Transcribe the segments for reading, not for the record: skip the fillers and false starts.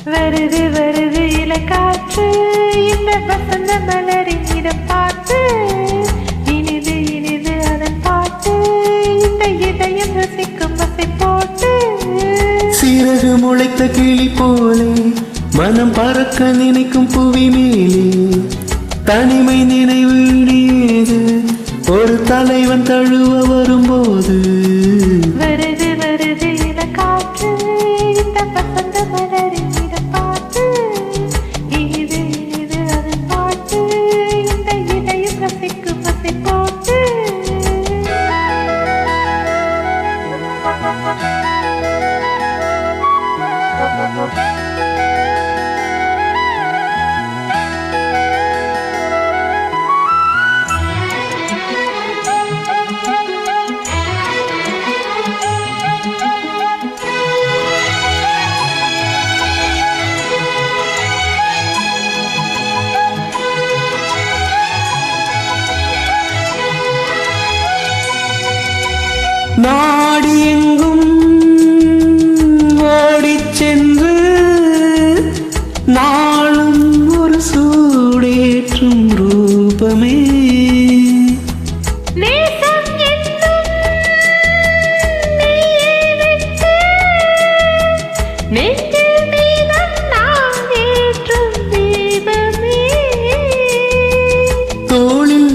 வருது வருது இலக்காற்று இந்த வசந்த மலரின் இடம் பார்த்து இனிது இனிது அதன் பாட்டு இந்த இதயம் ரசிக்கும் வசை போட்டு சிறகு முளைத்த கிளி போலே மனம் பறக்க நினைக்கும் புவி மேலே தனிமை நினைவு நீது ஒரு தலைவன் தழுவ வரும்போது வருது வருது இலக்காற்று இந்த வசந்த மலரின் இடம் பார்த்து இனிது இனிது அதன் பாட்டு இந்த இதயம் ரசிக்கும் வசை போட்டு நாடி எங்கும் ஓடிச் சென்று நாளும் ஒரு சூடேற்றும் ரூபமே நேசம் என்னும் நீயே வைத்து நெஞ்சில் மீதம் நான் ஏற்றும் தீபமே தோளில்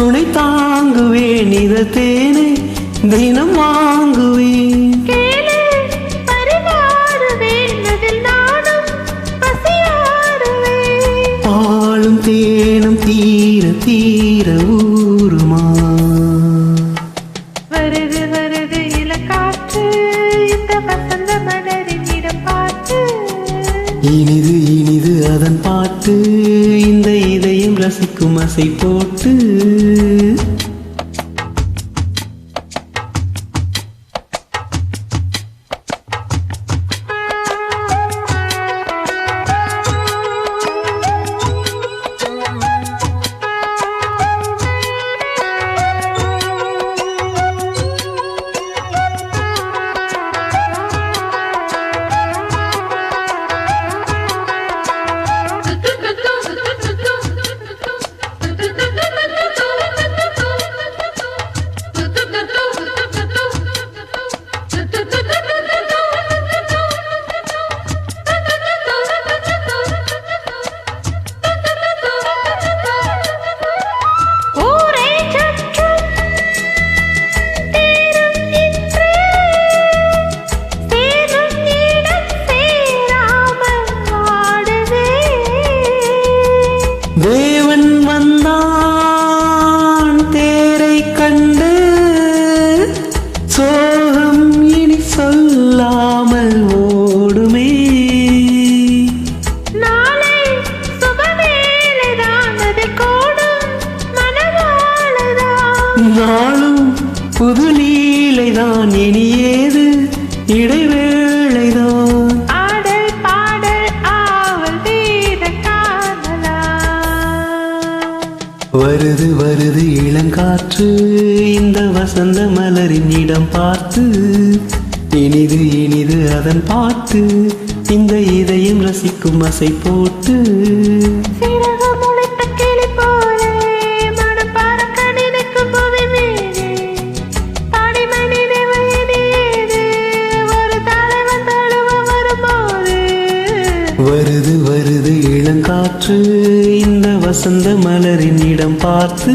உனை தாங்குவேன் இத தேனை தினம் வாங்குவேன் கேளு பரிமாறுவேன் அதில் நானும் பசியாறுவேன் பாலும் தேனும் தீர தீர ஊருமா வருது வருது இலக்காற்று இந்த வசந்த மலரின் இடம் பார்த்து இனிது இனிது அதன் பாட்டு இந்த இதயம் ரசிக்கும் அசை போட்டு தேவன் வந்தான் தேரை கண்டு சோகம் இனி சொல்லாமல் ஓடுமே நாளை சுபவேளைதான் அது கூடும் மனவாளதான் நாளும் புது லீலைதான் இனி ஏது இடைவேளைதான் ஆடல் பாடல் ஆவல் தீர காணலா வருது வருது இளங்காற்று இந்த வசந்த மலரின் இடம் பார்த்து இனிது இனிது அதன் பாட்டு இந்த இதயம் ரசிக்கும் அசை போட்டு சிறகு முளைத்த கிளி போலே மனம் பறக்க நினைக்கும் புவி மேலே தனிமை நினைவு இனியது ஒரு தலைவன் தழுவ வரும்போது வருது வருது இளங்காற்று இந்த வசந்த மலரின் இடம் பார்த்து